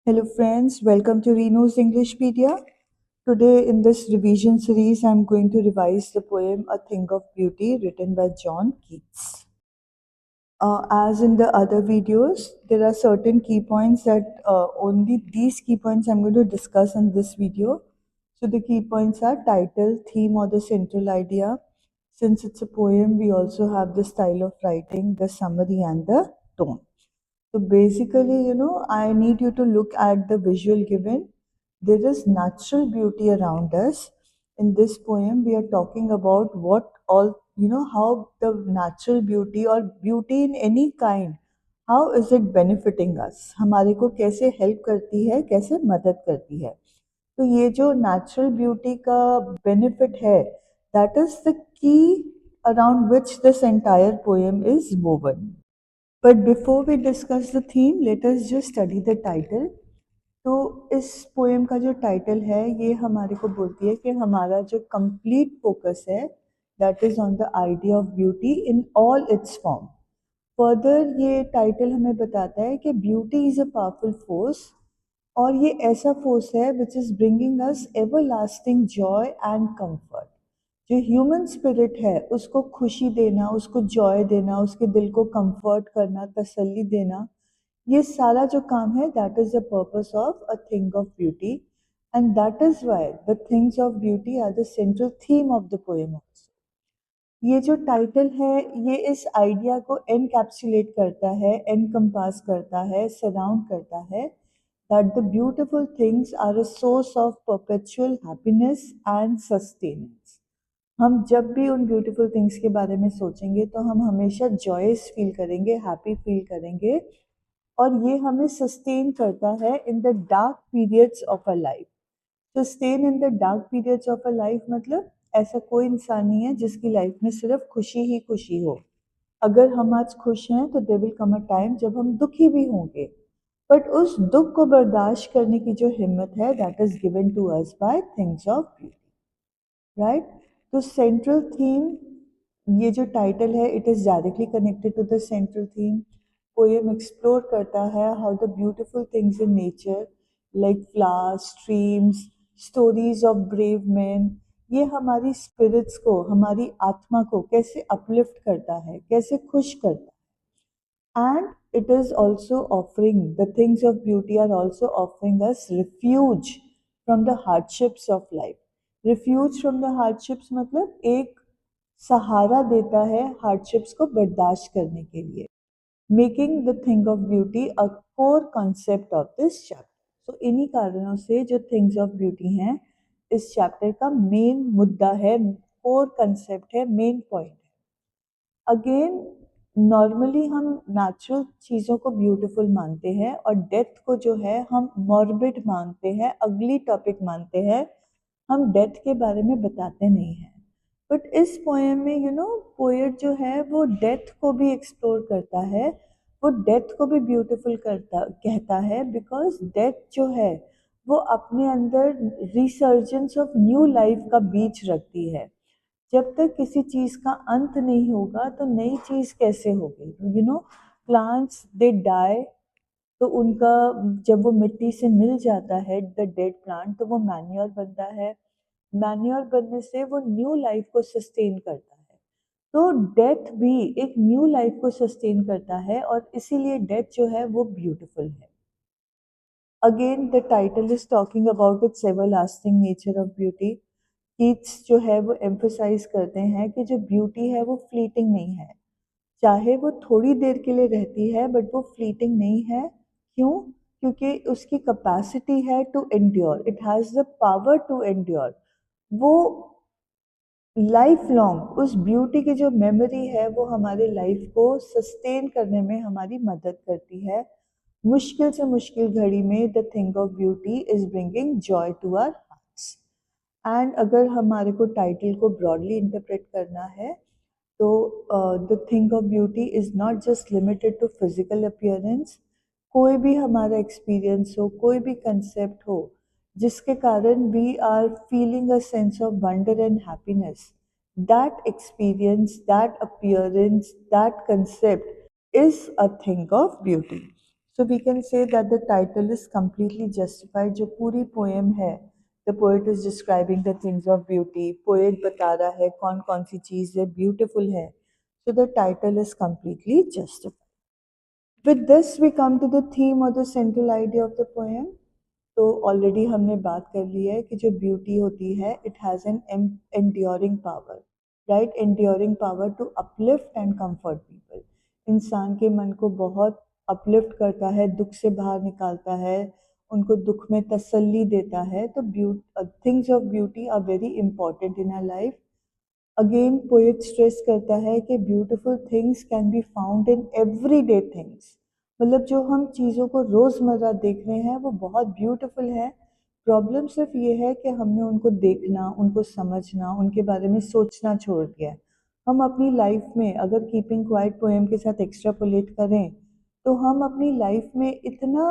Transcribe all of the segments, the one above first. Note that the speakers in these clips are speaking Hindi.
Hello friends, welcome to Reno's Englishpedia. Today in this revision series, I'm going to revise the poem A Thing of Beauty written by John Keats. As in the other videos, there are certain key points that only these key points I'm going to discuss in this video. So the key points are title, theme or the central idea. Since it's a poem, we also have the style of writing, the summary and the tone. So basically, I need you to look at the visual given. There is natural beauty around us. In this poem, we are talking about what all, how the natural beauty or beauty in any kind, how is it benefiting us? हमारे को कैसे help करती है, कैसे मदद करती है? तो ये जो natural beauty का benefit है, that is the key around which this entire poem is woven. But before we discuss the theme, let us just study the title. तो इस पोएम का जो टाइटल है ये हमारे को बोलती है कि हमारा जो कंप्लीट फोकस है that is on the idea of beauty in all it's form. Further ये टाइटल हमें बताता है कि beauty is a powerful force और ये ऐसा फोर्स है which is bringing us ever lasting Joy and comfort. जो ह्यूमन स्पिरिट है उसको खुशी देना, उसको जॉय देना, उसके दिल को कंफर्ट करना, तसल्ली देना, ये सारा जो काम है that is the purpose of a thing of beauty and that is why the things of beauty are the central theme of the poem also. ये जो टाइटल है ये इस आइडिया को एनकैप्सुलेट करता है, एनकम्पास करता है, सराउंड करता है that the beautiful things are a source of perpetual happiness and sustenance. हम जब भी उन ब्यूटीफुल थिंग्स के बारे में सोचेंगे तो हम हमेशा जॉयस फील करेंगे, हैप्पी फील करेंगे और ये हमें सस्टेन करता है in the dark periods of a life. Sustain in the dark periods of a life मतलब ऐसा कोई इंसान नहीं है जिसकी लाइफ में सिर्फ खुशी ही खुशी हो. अगर हम आज खुश हैं तो there will come a time जब हम दुखी भी होंगे, बट उस दुख को बर्दाश्त करने की जो हिम्मत है that is given to us by things of beauty, right. तो सेंट्रल थीम, ये जो टाइटल है it is directly connected to the central theme. Poem explore करता है how the beautiful things in nature like flowers, streams, stories of brave man, ये हमारी स्पिरिट्स को, हमारी आत्मा को कैसे अपलिफ्ट करता है, कैसे खुश करता है. And it is also offering, the things of beauty are also offering us refuge from the hardships of life. Refuge from the hardships मतलब एक सहारा देता है hardships को बर्दाश्त करने के लिए. Making the thing of beauty a core concept of this chapter. So इन्हीं कारणों से जो things of beauty हैं इस chapter का main मुद्दा है, core concept है, main point है. अगेन नॉर्मली हम नेचुरल चीज़ों को ब्यूटीफुल मानते हैं और डेथ को जो है हम मॉर्बिड मानते हैं, अगली टॉपिक मानते हैं. हम डेथ के बारे में बताते नहीं हैं. बट इस पोएम में पोएट जो है वो डेथ को भी एक्सप्लोर करता है, वो डेथ को भी ब्यूटीफुल करता कहता है बिकॉज डेथ जो है वो अपने अंदर रिसर्जेंस ऑफ न्यू लाइफ का बीज रखती है. जब तक किसी चीज़ का अंत नहीं होगा तो नई चीज़ कैसे होगी. प्लांट्स दे डाई, तो उनका जब वो मिट्टी से मिल जाता है द डेड प्लांट तो वो मैन्योर बनता है. मैन्योर बनने से वो न्यू लाइफ को सस्टेन करता है. तो डेथ भी एक न्यू लाइफ को सस्टेन करता है और इसीलिए डेथ जो है वो ब्यूटीफुल है. Again the title is talking about it's everlasting nature of beauty. Keats जो है वो एम्फोसाइज करते हैं कि जो ब्यूटी है वो फ्लीटिंग नहीं है. चाहे वो थोड़ी देर के लिए रहती है बट वो फ्लीटिंग नहीं है. क्यों? क्योंकि उसकी कैपेसिटी है to endure, it has the power to endure. वो लाइफ लॉन्ग उस ब्यूटी की जो मेमोरी है वो हमारे लाइफ को सस्टेन करने में हमारी मदद करती है. मुश्किल से मुश्किल घड़ी में the thing of beauty is bringing joy to our hearts. And अगर हमारे को टाइटल को ब्रॉडली इंटरप्रेट करना है तो the thing of beauty is not just limited to physical appearance. कोई भी हमारा एक्सपीरियंस हो, कोई भी कंसेप्ट हो जिसके कारण we are feeling a sense of wonder and happiness, that experience, that appearance, that concept is a thing of beauty. So we can say that the title is completely justified. जो पूरी poem है, the poet is describing the things of beauty. Poet बता रहा है कौन कौन सी चीज़ है beautiful है. So the title is completely justified. With this we come to the theme or the central idea of the poem. तो ऑलरेडी हमने बात कर ली है कि जो ब्यूटी होती है it has an enduring power, right, enduring power to uplift and comfort people. इंसान के मन को बहुत अपलिफ्ट करता है, दुख से बाहर निकालता है, उनको दुख में तसल्ली देता है. तो things of beauty are very important in our life. Again poet stress करता है कि beautiful things can be found in everyday things. मतलब जो हम चीज़ों को रोज़मर्रा देख रहे हैं वो बहुत ब्यूटीफुल है. प्रॉब्लम सिर्फ ये है कि हमने उनको देखना, उनको समझना, उनके बारे में सोचना छोड़ दिया है. हम अपनी लाइफ में अगर कीपिंग क्वाइट पोएम के साथ एक्स्ट्रापोलेट करें तो हम अपनी लाइफ में इतना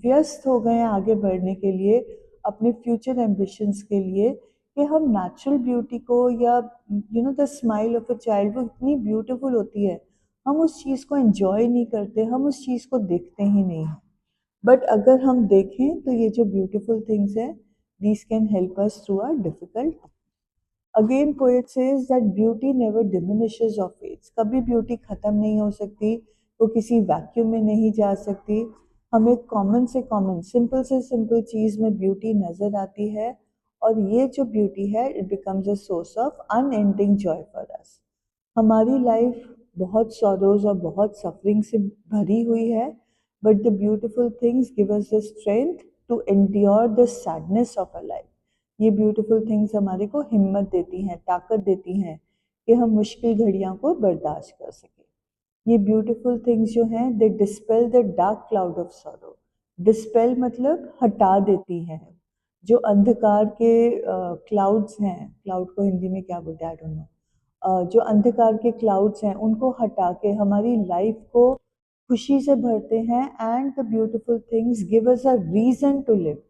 व्यस्त हो गए हैं आगे बढ़ने के लिए, अपने फ्यूचर एम्बिशंस के लिए, कि हम नेचुरल ब्यूटी को या the smile of a child वो इतनी ब्यूटीफुल होती है, हम उस चीज़ को एंजॉय नहीं करते, हम उस चीज़ को देखते ही नहीं हैं. बट अगर हम देखें तो ये जो ब्यूटीफुल थिंग्स है these can help us through our difficult. Again poet says that beauty never diminishes और फेड्स. कभी ब्यूटी ख़त्म नहीं हो सकती, वो किसी वैक्यूम में नहीं जा सकती. हमें कॉमन से कॉमन, सिंपल से सिंपल चीज़ में ब्यूटी नज़र आती है, और ये जो ब्यूटी है it becomes a source of unending Joy for us. हमारी लाइफ बहुत सॉरोज और बहुत सफरिंग से भरी हुई है, but the beautiful things give us the strength to endure the sadness of a life. ये ब्यूटीफुल थिंग्स हमारे को हिम्मत देती हैं, ताकत देती हैं कि हम मुश्किल घड़ियों को बर्दाश्त कर सकें. ये ब्यूटीफुल थिंग्स जो हैं they dispel the dark cloud of sorrow. Dispel मतलब हटा देती हैं. जो अंधकार के क्लाउड्स हैं, क्लाउड को हिंदी में क्या बोलते हैं आई डोंट नो, जो अंधकार के क्लाउड्स हैं उनको हटा के हमारी लाइफ को खुशी से भरते हैं. And the beautiful things give us a reason to live.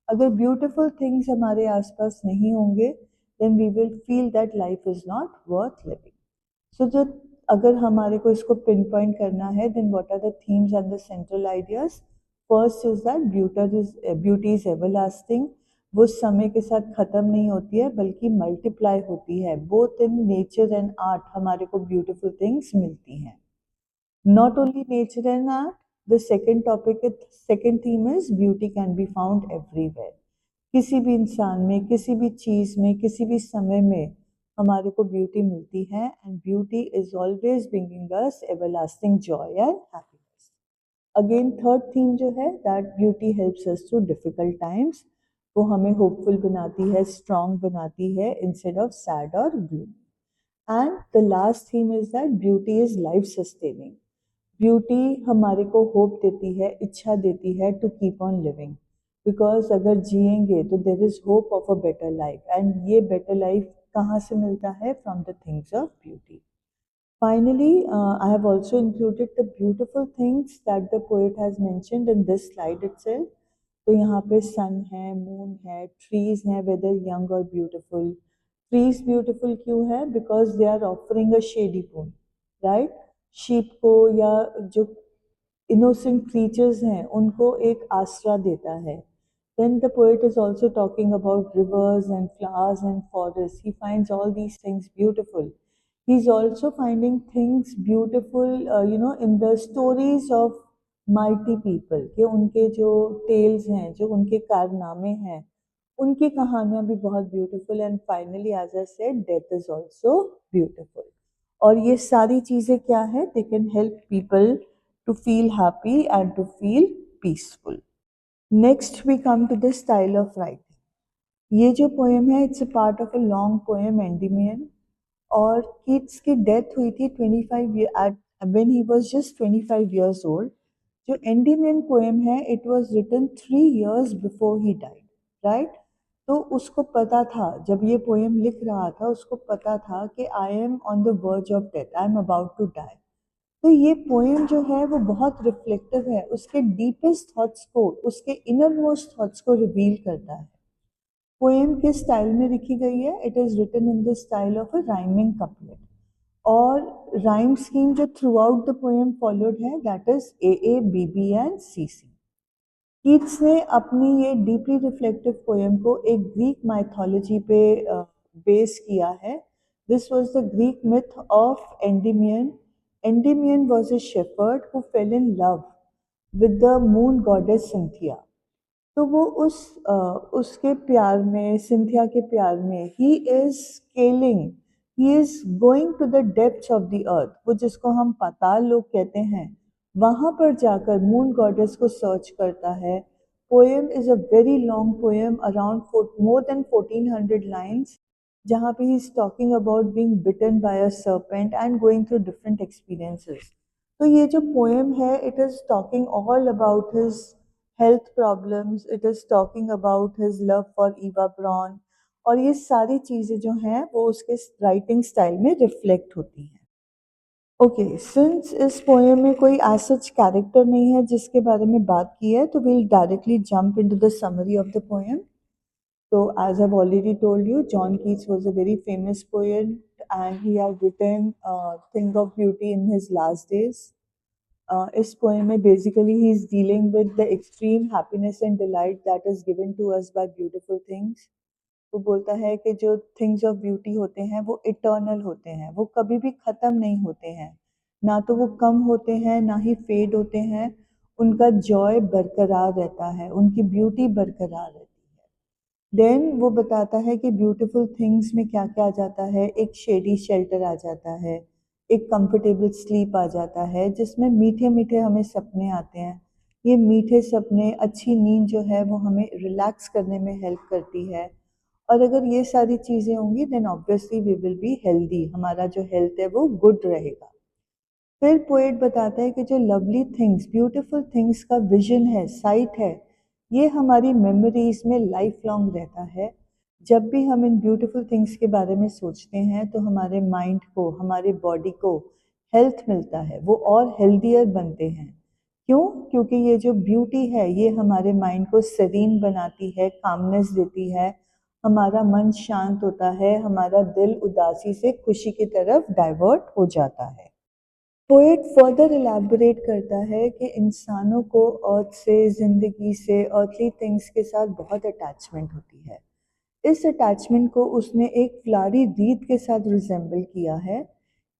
अगर ब्यूटीफुल थिंग्स हमारे आसपास नहीं होंगे then we will feel that life is not worth living. So जो अगर हमारे को इसको पिन पॉइंट करना है then what are the themes and the central ideas. First is that beauty is everlasting. वो समय के साथ ख़त्म नहीं होती है बल्कि मल्टीप्लाई होती है. Both in nature and art हमारे को ब्यूटीफुल थिंग्स मिलती हैं. Not only nature and art, the second theme is beauty can be found everywhere. किसी भी इंसान में, किसी भी चीज़ में, किसी भी समय में हमारे को ब्यूटी मिलती है. And beauty is always bringing us everlasting joy and happiness. Again third theme जो है that beauty helps us through difficult times. वो हमें होपफुल बनाती है, स्ट्रॉन्ग बनाती है इंस्टेड ऑफ सैड और gloomy. And the last theme is that beauty is life sustaining. Beauty हमारे को होप देती है, इच्छा देती है to keep on living. Because अगर जिएंगे तो there is hope of a better life. And ये बेटर लाइफ कहाँ से मिलता है? From the things of beauty. Finally, I have also included the beautiful things that the poet has mentioned in this slide itself. तो यहाँ पे सन है, मून है, ट्रीज हैं, वेदर यंग और ब्यूटीफुल. ट्रीज ब्यूटीफुल क्यों है? Because they are offering a shady boon, right. Sheep को या जो इनोसेंट क्रीचर्स हैं उनको एक आसरा देता है. Then the poet is also talking about rivers and flowers and forests. He finds all these things beautiful. He's also finding things beautiful, in the stories of mighty people. कि उनके जो tales हैं, जो उनके कारनामे हैं, उनकी कहानियाँ भी बहुत beautiful. And finally, as I said, death is also beautiful. और ये सारी चीज़ें क्या है? They can help people to feel happy and to feel peaceful. Next we come to the style of writing. ये जो पोएम है it's a part of a long poem Endymion. और कीट्स की डेथ हुई थी 25 year when he was just 25 years old. जो एंडीमियन पोएम है it was written 3 years before he died, right. तो उसको पता था, जब ये पोएम लिख रहा था उसको पता था कि I am on the verge of death, I am about to die. तो ये पोएम जो है वो बहुत रिफ्लेक्टिव है, उसके डीपेस्ट थॉट्स को, उसके इनर मोस्ट थॉट्स को रिवील करता है. पोएम किस स्टाइल में लिखी गई है? It is written in the style of a rhyming couplet. और राइम स्कीम जो throughout the poem followed है that is A B B and C C. Keats ने अपनी ये डीपली रिफ्लेक्टिव पोएम को एक ग्रीक माइथोलॉजी पे बेस किया है। This was the Greek myth of Endymion. Endymion was a shepherd who fell in love with the moon goddess Cynthia. तो वो उसके प्यार में, सिंथिया के प्यार में, he is scaling, he is going to the depths of the earth, वो जिसको हम पाताल लोक कहते हैं, वहां पर जाकर मून गॉडेस को सर्च करता है। Poem is a very long poem, around more than 1400 lines, जहाँ पे he is talking about being bitten by a serpent and going through different experiences. तो ये जो पोएम है, it is talking all about his health problems, it is talking about his love for Eva Braun, और ये सारी चीज़ें जो हैं वो उसके राइटिंग स्टाइल में रिफ्लेक्ट होती हैं। ओके, सिंस इस पोएम में कोई एज सच कैरेक्टर नहीं है जिसके बारे में बात की है, तो we'll directly jump into the summary of the poem. So as I've already told you, John Keats was a very famous poet and he had written Thing of Beauty in his last days. इस पोएम में basically he is dealing with the extreme happiness and delight that is given to us by beautiful things. वो बोलता है कि जो थिंग्स ऑफ ब्यूटी होते हैं वो इटर्नल होते हैं, वो कभी भी ख़त्म नहीं होते हैं, ना तो वो कम होते हैं ना ही फेड होते हैं, उनका जॉय बरकरार रहता है, उनकी ब्यूटी बरकरार रहती है। देन वो बताता है कि ब्यूटीफुल थिंग्स में क्या क्या आ जाता है, एक शेडी शेल्टर आ जाता है, एक कंफर्टेबल स्लीप आ जाता है, जिसमें मीठे मीठे हमें सपने आते हैं। ये मीठे सपने, अच्छी नींद जो है वो हमें रिलैक्स करने में हेल्प करती है, और अगर ये सारी चीज़ें होंगी then obviously we will be healthy, हमारा जो हेल्थ है वो गुड रहेगा। फिर पोएट बताता है कि जो लवली थिंग्स, ब्यूटीफुल थिंग्स का विजन है, साइट है, ये हमारी मेमोरीज में लाइफ लॉन्ग रहता है। जब भी हम इन ब्यूटीफुल थिंग्स के बारे में सोचते हैं तो हमारे माइंड को, हमारे बॉडी को हेल्थ मिलता है, वो और हेल्दियर बनते हैं। क्यों? क्योंकि ये जो ब्यूटी है ये हमारे माइंड को सेरीन बनाती है, कामनेस देती है, हमारा मन शांत होता है, हमारा दिल उदासी से खुशी की तरफ डाइवर्ट हो जाता है। पोएट फर्दर इलैबोरेट करता है कि इंसानों को अर्थ से, ज़िंदगी से, अर्थली थिंग्स के साथ बहुत अटैचमेंट होती है। इस अटैचमेंट को उसने एक फ्लावरी रीत के साथ रिजेंबल किया है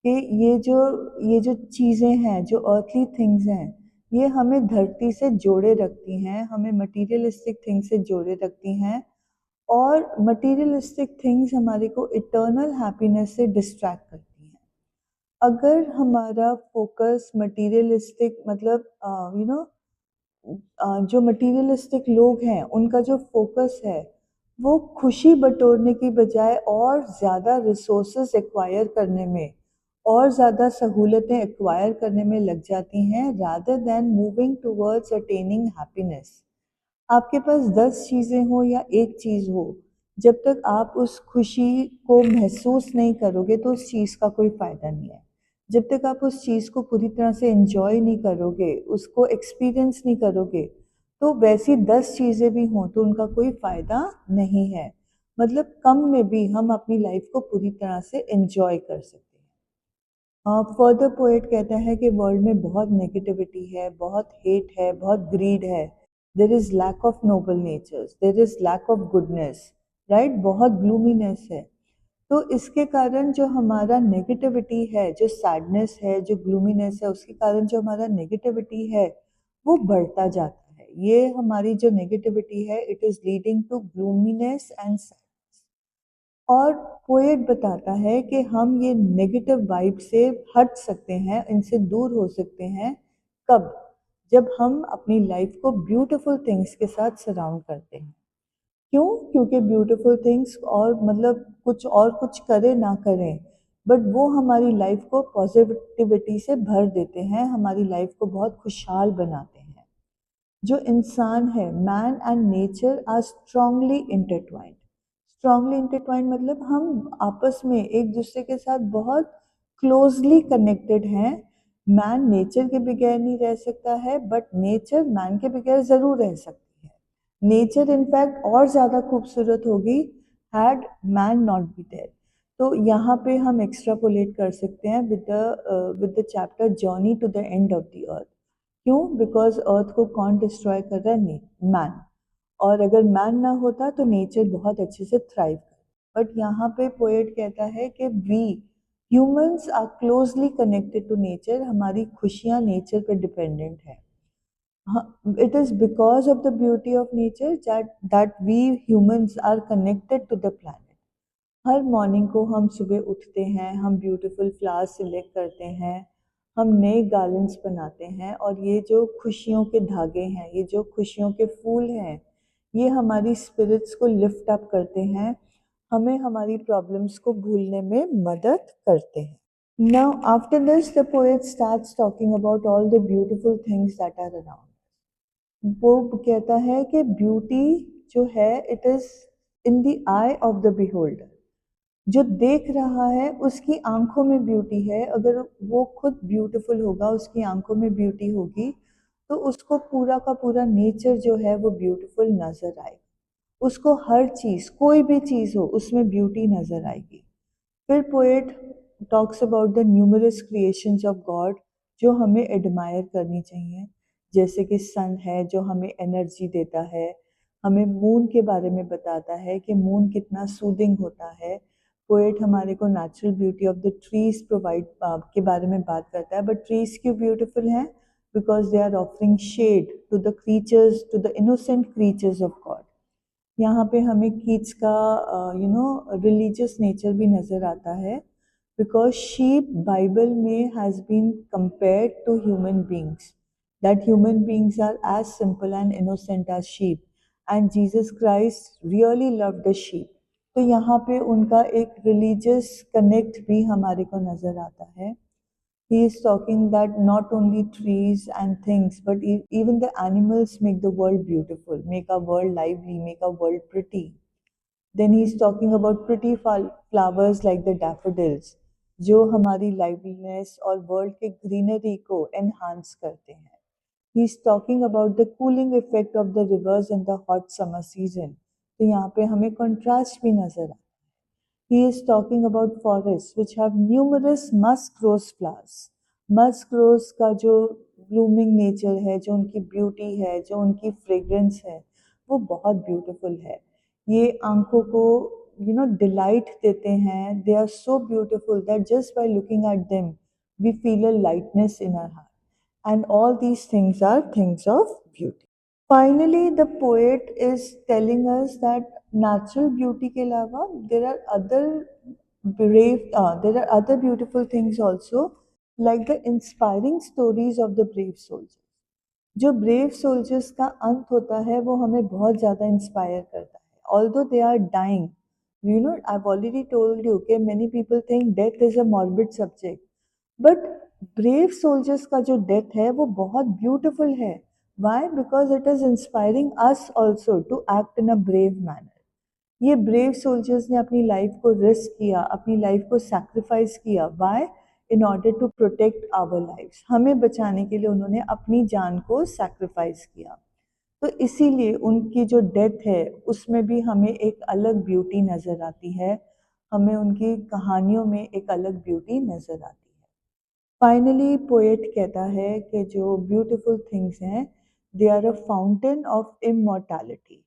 कि ये जो चीज़ें हैं, जो अर्थली थिंग्स हैं, ये हमें धरती से जोड़े रखती हैं, हमें मटीरियलिस्टिक थिंग्स से जोड़े रखती हैं, और मटीरियलिस्टिक थिंग्स हमारे को इटर्नल हैप्पीनेस से डिस्ट्रैक्ट करती हैं। अगर हमारा फोकस मटीरियलिस्टिक, मतलब जो मटीरियलिस्टिक लोग हैं उनका जो फोकस है वो खुशी बटोरने की बजाय और ज़्यादा रिसोर्सेज एक्वायर करने में, और ज़्यादा सहूलतें एक्वायर करने में लग जाती हैं, rather than moving towards attaining happiness. आपके पास 10 चीज़ें हो या एक चीज़ हो, जब तक आप उस खुशी को महसूस नहीं करोगे तो उस चीज़ का कोई फ़ायदा नहीं है। जब तक आप उस चीज़ को पूरी तरह से एन्जॉय नहीं करोगे, उसको एक्सपीरियंस नहीं करोगे, तो वैसी 10 चीज़ें भी हों तो उनका कोई फ़ायदा नहीं है। मतलब कम में भी हम अपनी लाइफ़ को पूरी तरह से एन्जॉय कर सकते हैं। फर्दर पोएट कहता है कि वर्ल्ड में बहुत नेगेटिविटी है, बहुत हेट है, बहुत ग्रीड है, there is lack of noble natures, there is lack of goodness, right, बहुत ग्लूमीनेस है। तो इसके कारण जो हमारा नेगेटिविटी है, जो सैडनेस है, जो ग्लूमीनेस है, उसके कारण जो हमारा नेगेटिविटी है वो बढ़ता जाता है। ये हमारी जो नेगेटिविटी है, it is leading to gloominess and sadness. और पोएट बताता है कि हम ये नेगेटिव वाइब से हट सकते हैं, इनसे दूर हो सकते हैं। कब? जब हम अपनी लाइफ को ब्यूटीफुल थिंग्स के साथ सराउंड करते हैं। क्यों? क्योंकि ब्यूटीफुल थिंग्स, और मतलब कुछ करें ना करें, बट वो हमारी लाइफ को पॉजिटिविटी से भर देते हैं, हमारी लाइफ को बहुत खुशहाल बनाते हैं। जो इंसान है, man and nature are strongly intertwined. Strongly intertwined मतलब हम आपस में एक दूसरे के साथ बहुत क्लोजली कनेक्टेड हैं। मैन नेचर के बगैर नहीं रह सकता है, बट नेचर मैन के बगैर ज़रूर रह सकती है। नेचर इनफैक्ट और ज़्यादा खूबसूरत होगी had man not be there. तो यहाँ पे हम एक्स्ट्रापोलेट कर सकते हैं with the chapter journey to the end of the earth. क्यों? बिकॉज अर्थ को कौन डिस्ट्रॉय कर रहा है? मैन। और अगर मैन ना होता तो नेचर बहुत अच्छे से थ्राइव कर। बट यहाँ पे पोएट कहता है कि we humans are closely connected to nature, हमारी खुशियाँ नेचर पे डिपेंडेंट है। It is because of the beauty of nature that we humans are connected to the planet. Her morning को हम सुबह उठते हैं, हम ब्यूटीफुल फ्लावर्स सिलेक्ट करते हैं, हम नए गार्लेंड्स बनाते हैं, और ये जो खुशियों के धागे हैं, ये जो खुशियों के फूल हैं, ये हमारी स्पिरिट्स को लिफ्ट अप करते हैं, हमें हमारी प्रॉब्लम्स को भूलने में मदद करते हैं। Now after this the poet starts talking about all the beautiful things that are around. वो कहता है कि ब्यूटी जो है it is in the I of the beholder. जो देख रहा है उसकी आंखों में ब्यूटी है। अगर वो खुद ब्यूटीफुल होगा, उसकी आंखों में ब्यूटी होगी, तो उसको पूरा का पूरा नेचर जो है वो ब्यूटीफुल नजर आएगा। उसको हर चीज, कोई भी चीज हो, उसमें ब्यूटी नजर आएगी। फिर poet talks about the numerous creations of God जो हमें एडमायर करनी चाहिए, जैसे कि सन है जो हमें एनर्जी देता है। हमें मून के बारे में बताता है कि मून कितना सूदिंग होता है। पोएट हमारे को natural beauty of the trees provide के बारे में बात करता है। बट ट्रीज क्यों ब्यूटीफुल हैं? Because they are offering shade to the creatures, to the innocent creatures of God. यहाँ पे हमें कीट्स का रिलीजियस नेचर भी नज़र आता है, बिकॉज शीप बाइबल में has been compared to human beings, that human beings are as simple and innocent as sheep, and Jesus Christ really love the sheep. तो यहाँ पे उनका एक रिलीजियस कनेक्ट भी हमारे को नज़र आता है। He is talking that not only trees and things, but even the animals make the world beautiful, make our world lively, make our world pretty. Then he is talking about pretty flowers like the daffodils, जो हमारी liveliness और world के greenery को enhance करते हैं. He is talking about the cooling effect of the rivers in the hot summer season. तो यहाँ पे हमें contrast भी नजर आता है. He is talking about forests which have numerous musk rose flowers. Musk rose का जो blooming nature है, जो उनकी beauty है, जो उनकी fragrance है, वो बहुत beautiful है। ये आंखों को delight देते हैं। They are so beautiful that just by looking at them, we feel a lightness in our heart. And all these things are things of beauty. Finally, the poet is telling us that natural beauty के अलावा there are other beautiful things also, like the inspiring stories of the brave soldiers. जो brave soldiers का अंत होता है वो हमें बहुत ज़्यादा इंस्पायर करता है। Although they are dying, I've already told you कि many people think death is a morbid subject, but brave soldiers का जो death है वो बहुत beautiful है। Why? Because it is inspiring us also to act in a brave manner. ये brave soldiers ने अपनी लाइफ को रिस्क किया, अपनी लाइफ को सैक्रिफाइस किया। Why? In order to protect our lives. हमें बचाने के लिए उन्होंने अपनी जान को सैक्रिफाइस किया। तो इसीलिए उनकी जो डेथ है उसमें भी हमें एक अलग ब्यूटी नज़र आती है, हमें उनकी कहानियों में एक अलग ब्यूटी नज़र आती है। फाइनली पोएट कहता है कि जो ब्यूटीफुल थिंग्स हैं they are a fountain of immortality.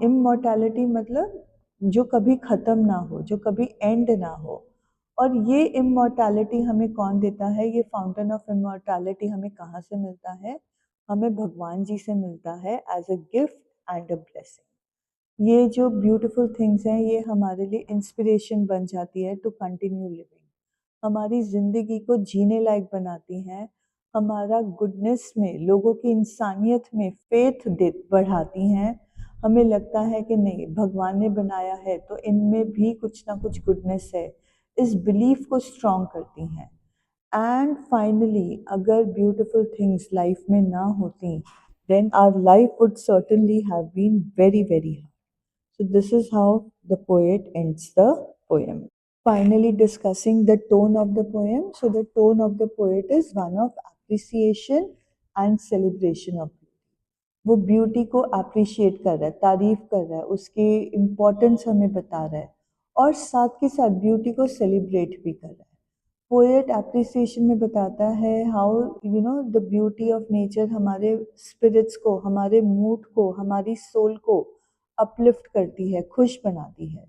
Immortality मतलब जो कभी ख़त्म ना हो, जो कभी एंड ना हो। और ये इमॉर्टैलिटी हमें कौन देता है? ये फाउंटेन ऑफ इमॉर्टैलिटी हमें कहाँ से मिलता है? हमें भगवान जी से मिलता है as a gift and a blessing. ये जो ब्यूटीफुल थिंग्स हैं ये हमारे लिए इंस्पिरेशन बन जाती है टू कंटिन्यू लिविंग, हमारी ज़िंदगी को जीने लायक बनाती हैं, हमारा गुडनेस में, लोगों की इंसानियत में फेथ बढ़ाती हैं। हमें लगता है कि नहीं, भगवान ने बनाया है तो इनमें भी कुछ ना कुछ गुडनेस है, इस बिलीफ को स्ट्रॉन्ग करती हैं। एंड फाइनली अगर ब्यूटीफुल थिंग्स लाइफ में ना होती then our life would certainly have been very very hard. So this is how the poet ends the poem. Finally discussing the tone of the poem. So the tone of the poet is one of appreciation and celebration of beauty. वो ब्यूटी को अप्रिशिएट कर रहा है, तारीफ कर रहा है, उसकी इम्पोर्टेंस हमें बता रहा है, और साथ के साथ ब्यूटी को सेलिब्रेट भी कर रहा है। पोएट एप्रिसिएशन में बताता है how the beauty of nature हमारे स्पिरिट्स को, हमारे मूड को, हमारी सोल को अपलिफ्ट करती है, खुश बनाती है।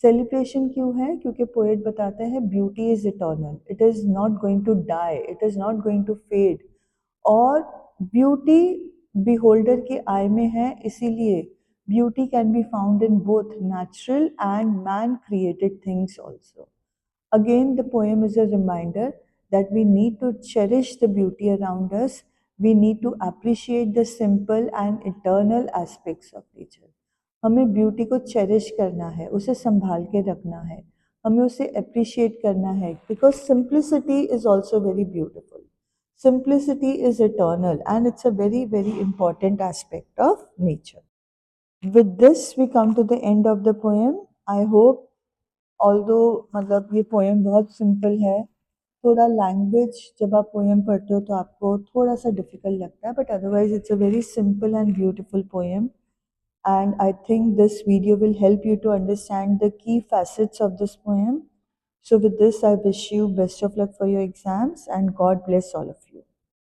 सेलिब्रेशन क्यों है? क्योंकि पोएट बताता है beauty is eternal, it is not going to die, it is not going to fade. और ब्यूटी बिहोल्डर के आई में है, इसीलिए beauty can be found in both natural and man created things also. Again, the poem is a reminder that we need to cherish the beauty around us. We need to appreciate the simple and eternal aspects of nature. हमें ब्यूटी को चेरिश करना है, उसे संभाल के रखना है, हमें उसे अप्रिशिएट करना है, because simplicity is also very beautiful. Simplicity is eternal and it's a very, very important aspect of nature. With this, we come to the end of the poem. I hope, although मतलब ये पोएम बहुत सिंपल है, थोड़ा लैंग्वेज जब आप पोएम पढ़ते हो तो आपको थोड़ा सा डिफिकल्ट लगता है, but otherwise it's a very simple and beautiful poem. And I think this video will help you to understand the key facets of this poem. So with this, I wish you best of luck for your exams and God bless all of you.